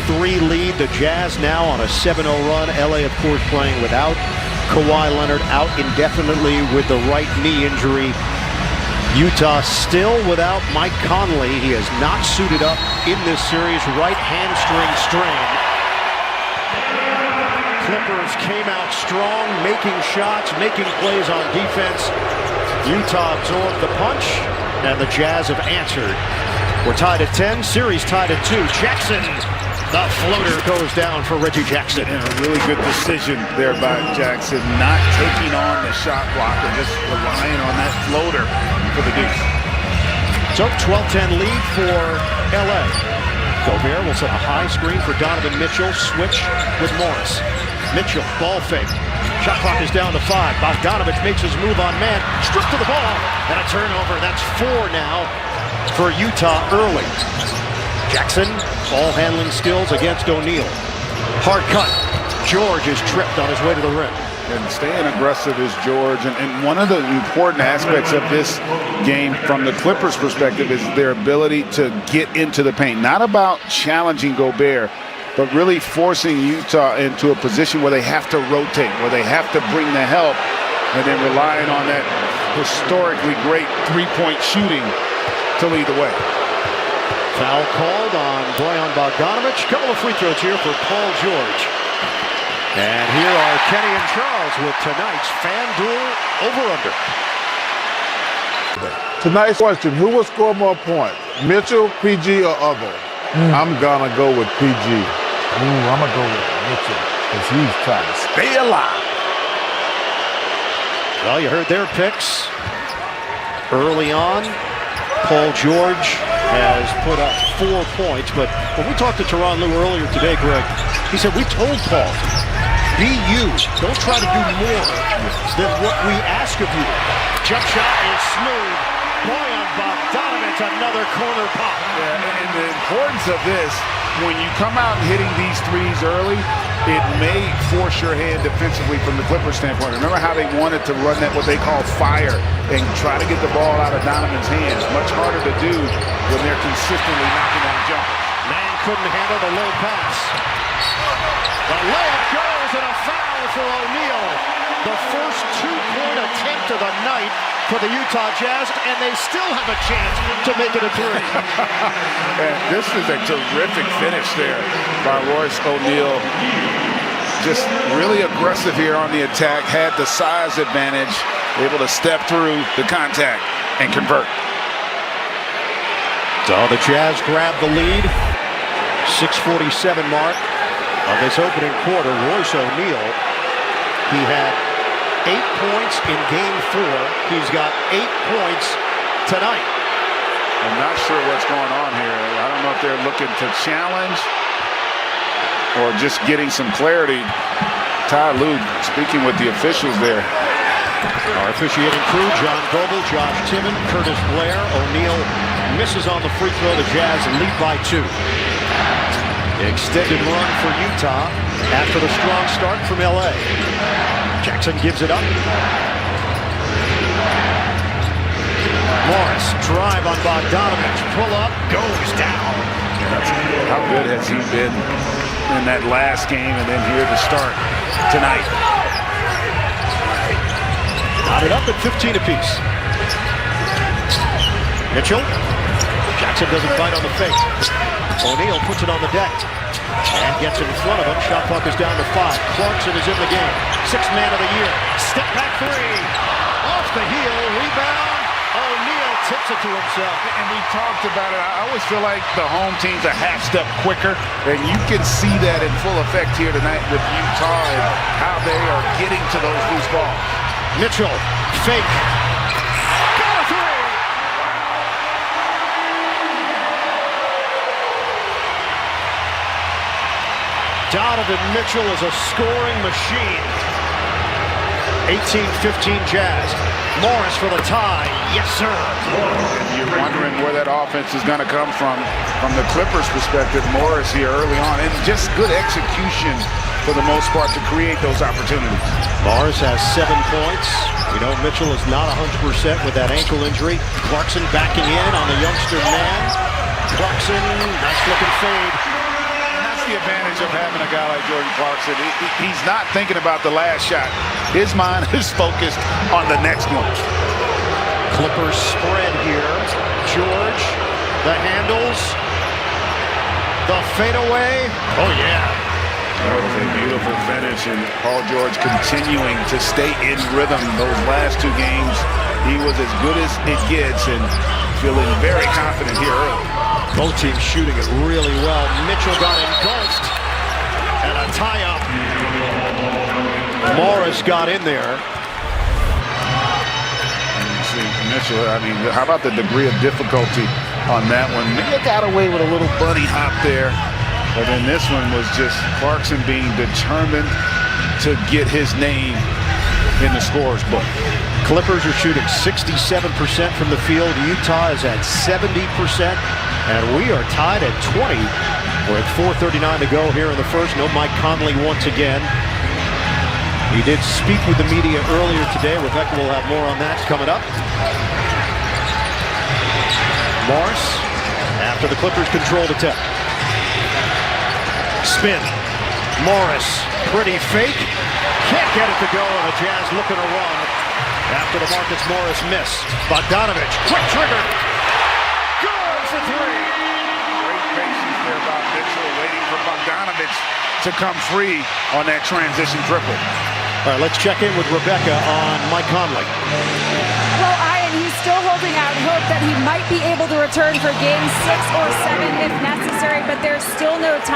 8-3 lead. The Jazz now on a 7-0 run. LA, of course, playing without Kawhi Leonard, out indefinitely with the right knee injury. Utah still without Mike Conley. He has not suited up in this series. Right hamstring strain. Clippers came out strong, making shots, making plays on defense. Utah absorbed the punch, and the Jazz have answered. We're tied at 10, series tied at 2. Jackson, the floater goes down for Reggie Jackson. And a really good decision there by Jackson, not taking on the shot blocker, just relying on that floater for the deuce. So 12-10 lead for LA. Gobert will set a high screen for Donovan Mitchell. Switch with Morris. Mitchell, ball fake. Shot clock is down to 5. Bogdanovich makes his move on man. Stripped to the ball. And a turnover. That's 4 now for Utah early. Jackson, ball handling skills against O'Neal. Hard cut. George is tripped on his way to the rim. And staying aggressive is George. And one of the important aspects of this game from the Clippers' perspective is their ability to get into the paint. Not about challenging Gobert, but really forcing Utah into a position where they have to rotate, where they have to bring the help, and then relying on that historically great three-point shooting to lead the way. Foul called on Bojan Bogdanovich. Couple of free throws here for Paul George. And here are Kenny and Charles with tonight's FanDuel over-under. Tonight's question, who will score more points, Mitchell, PG, or other? I'm gonna go with PG. I'm gonna go with Mitchell, because he's trying to stay alive. Well, you heard their picks early on. Paul George has put up 4 points, but when we talked to Tyronn Lue earlier today, Greg, he said, we told Paul, be you. Don't try to do more than what we ask of you. Jump shot is smooth. Bojan Bogdanovich, another corner pop. Yeah, and the importance of this, when you come out and hitting these threes early, it may force your hand defensively from the Clippers standpoint. Remember how they wanted to run that, what they call fire, and try to get the ball out of Donovan's hands. Much harder to do when they're consistently knocking down jumpers. Man couldn't handle the low pass. The layup goes, and a foul for O'Neal. The first 2-point attempt of the night for the Utah Jazz, and they still have a chance to make it a 3. And this is a terrific finish there by Royce O'Neal. Just really aggressive here on the attack, had the size advantage, able to step through the contact and convert. So the Jazz grab the lead. 6:47 mark of this opening quarter. Royce O'Neal, he had 8 points in game 4. He's got 8 points tonight. I'm not sure what's going on here. I don't know if they're looking to challenge or just getting some clarity. Ty Lue speaking with the officials there. Our officiating crew, John Goebel, Josh Timmon, Curtis Blair. O'Neal misses on the free throw. The Jazz lead by 2. Extended run for Utah after the strong start from LA. Jackson gives it up. Morris, drive on Bogdanovich. Pull up, goes down. How good has he been in that last game and then here to start tonight? Knotted up at 15 apiece. Mitchell. Jackson doesn't bite on the fake. O'Neal puts it on the deck and gets in front of him. Shot clock is down to 5. Clarkson is in the game. 6th man of the year. Step back 3. Off the heel. Rebound. O'Neal tips it to himself. And we talked about it. I always feel like the home team's a half step quicker. And you can see that in full effect here tonight with Utah and how they are getting to those loose balls. Mitchell. Fake. Donovan Mitchell is a scoring machine. 18-15 Jazz. Morris for the tie. Yes, sir. And you're wondering where that offense is going to come from the Clippers' perspective. Morris here early on, and just good execution for the most part to create those opportunities. Morris has 7 points. We know Mitchell is not 100% with that ankle injury. Clarkson backing in on the youngster man. Clarkson, nice looking fade. The advantage of having a guy like Jordan Clarkson. He's not thinking about the last shot. His mind is focused on the next one. Clippers spread here. George, the handles, the fadeaway. Oh, yeah. That was a beautiful finish, and Paul George continuing to stay in rhythm. Those last two games, he was as good as it gets and feeling very confident here early. Both teams shooting it really well. Mitchell got engulfed, and a tie-up. Morris got in there. See, Mitchell, I mean, how about the degree of difficulty on that one? Maybe got away with a little bunny hop there. But then this one was just Clarkson being determined to get his name in the scorer's book. Clippers are shooting 67% from the field. Utah is at 70%. And we are tied at 20 with 4:39 to go here in the first. No Mike Conley once again. He did speak with the media earlier today. Rebecca will have more on that coming up. Morris after the Clippers control the tip. Spin. Morris, pretty fake. Can't get it to go, and the Jazz looking to run after the Marcus Morris miss. Bogdanovich, quick trigger. Good for three. Great patience there by Mitchell, waiting for Bogdanovich to come free on that transition triple. All right, let's check in with Rebecca on Mike Conley. Well, Ian, he's still holding out hope that he might be able to return for game 6 or 7 if necessary, but there's still no time.